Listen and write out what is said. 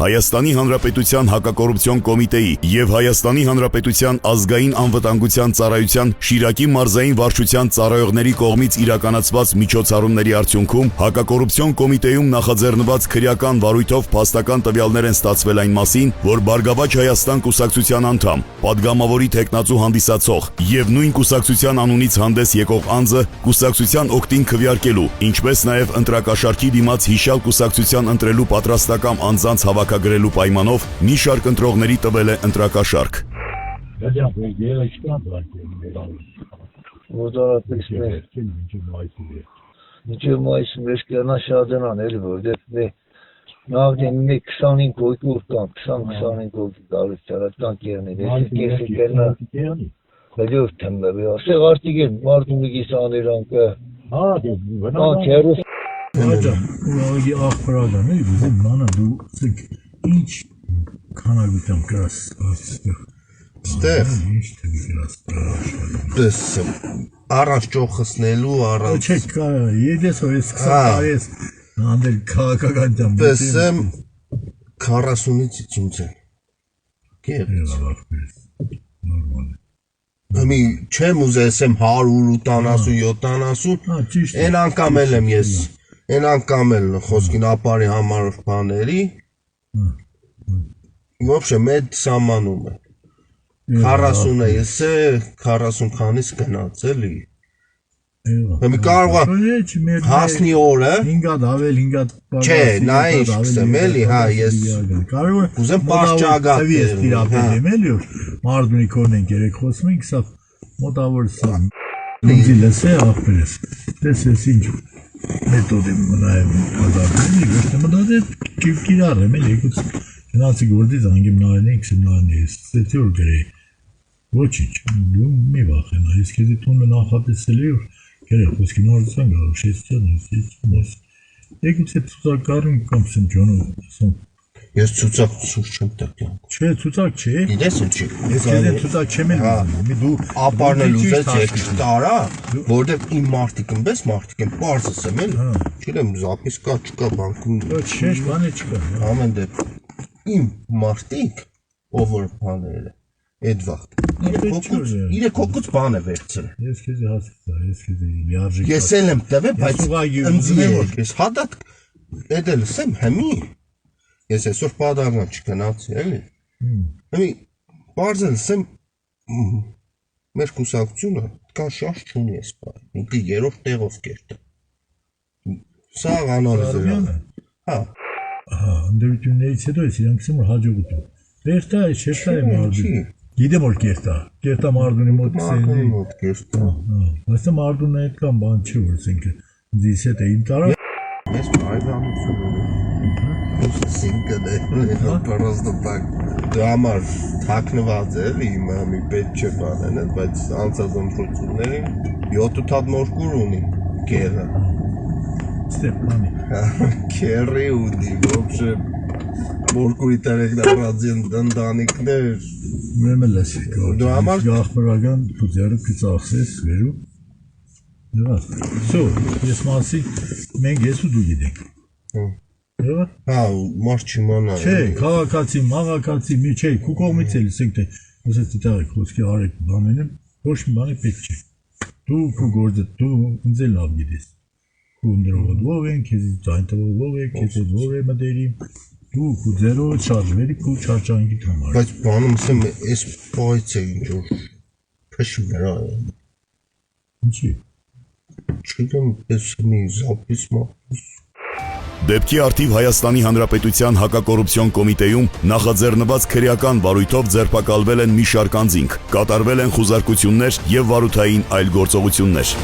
Հայաստանի Հանրապետության հակակոռուպցիոն կոմիտեի եւ Հայաստանի Հանրապետության ազգային անվտանգության ծառայության Շիրակի մարզային վարչության ծառայողների կողմից իրականացված միջոցառումների արդյունքում հակակոռուպցիոն կոմիտեում նախաձեռնված քրեական վարույթով փաստական տվյալներ են ստացվել այն մասին, որ Բարգավաճ Հայաստան կուսակցության անդամ, падգամավորի տեխնացու հանդիսացող եւ նույն կուսակցության անունից հանդես եկող անձը կուսակցության օգտին քվեարկելու, ինչպես նաեւ ընտրակաշարքի դիմաց հիշյալ կուսակցության ընտրելու պատրաստական անձանց հավաքագրելու պայմանով մի շարք ընտրողների տվել է ընտրակաշարք։ Մինչև մայիսի մեջ կյանա շարժանան էլի, որտեղ նավդեն մի 25 հոգի կան, 20-25 հոգի գալուց ճարատկան կերնի, կեսի կերնա, հաջորդ թմբը, ասեղ արտիկ են, մարդու մի գիսաներ անկը, կերուս, Ուղղակի աղբրական է, ուզում մանա դու ինչ քանակությամբ կրաս այստեղ։ Ստեղ Ինչ թվի կրաս պես առանց ճոխսնելու, առանց Չէ, եդես որ ես 20 տարի ես հանդել քաղաքական դամ։ պես 40-ից 50 Կերս Նորմալ է։ Ամի չեմ ուզեսեմ 100-80-70 Են անգամ էլ եմ ես Են անգամ էլ խոսքին ապարի համար բաների Ոբշե մեծ սամանում է 40-ը ես է 40 քանից գնաց էլի Ամի կարող է հասնի օրը 5 հատ ավել 5 հատ Չէ, նայ սկսեմ էլի, հա, ես ուզեմ պարճագատ ես տիրապետեմ էլի որ մարդունի կորն ենք երեք խոսում ենք սա մոտավոր սա ինձի լսե աղբերես տեսես ինչ մեթոդ եմ նայում հազարների ոչ թե մտածե կիրառ եմ էլի եկուց գնացի գործից անգեմ նայենք սնանի ես ստեցի որ գրե ոչինչ դու մի վախենա ես քեզի տունը նախատեսել եմ գերե խոսքի նորցան գալու շեստյան եկուց է ցուցակարում կամ սնջոնը Ես ցուցակ չեմ տակյան Չէ, ցուցակ չէ։ Գիտես ինչի։ Ես քեզ ցուցակ չեմ ուզում։ Մի դու ապարնել ուզես ես տարա, որտեվ իմ մարդիկ ըմբես մարդիկ են པարզս եմ էլի։ Չգիտեմ, զապիս կա, չկա բանկում։ Չէ, բան չկա։ Ամեն դեպքում իմ մարդիկ ով որ բաները այդ վաղտ։ Իրեք հոգուց բան է վերցրել։ Ես քեզ հասկացա, ես քեզ լիարժեք։ Ես էլ եմ տվել, բայց ընձի եմ, ես հադատ էդել եմ հեմի։ Ես այսօր պատահական չգնացի, էլի։ Հիմի բարձել եմ մեր կուսակցությունը կան շարժ չունի այս բանը։ Ինքը երրորդ տեղով կերտը։ Սա անալիզը։ Հա։ Ահա, ընդդիմություններից հետո ես իրանք ասում հաջողություն։ Վերտա է, չերտա է մարդու։ Գիտեմ որ կերտա մարդունի մոտ սենի։ Մոտ կերտա։ Բայց մարդունը այդքան բան չի որ ասենք դիս հետ է իմ տարա։ Մեզ պայմանություն ունի։ Սինկը դե պարոզդը տակ դու համար թաքնված է մի պետք չէ բանեն բայց անցած ընտրություններին 7 հատ մորկուր ունի կերը Ստեփանի կերի ունի ոբշե մորկուրի տերեկնարածին դնդանիքներ ուրեմն լսեք դու համար գախմրական փուտերը կծախսես վերու դրած սո ես մասի մենք ես ու դու գիտենք Հա, մարդ չիմանա Չէ, քաղաքացի, մաղաքացի, մի չէ, քու կողմից էլ ասենք թե ոսես դիտաղեք խոսքի արեք բաներն ոչ մի բանի պետք չէ Դու քու գործը դու ինձ էլ լավ գիտես Քու ընդրողդ ով են, քեզից ձայն տվող ով է, քեզ ով է մտերիմ Դու քու ձերո շարժվերի քու չարճանքի համար Բայց բանում ասեմ, այս պայց է ինչ որ փշի վրա է Ինչի Չգիտեմ, ես մի զապիս մապիս Դեպքի արդիվ Հայաստանի Հանրապետության հակակոռուպցիոն կոմիտեում նախաձեռնված քրեական վարույթով ձերբակալվել են մի շարք անձինք, կատարվել են խուզարկություններ եւ վարութային այլ գործողություններ։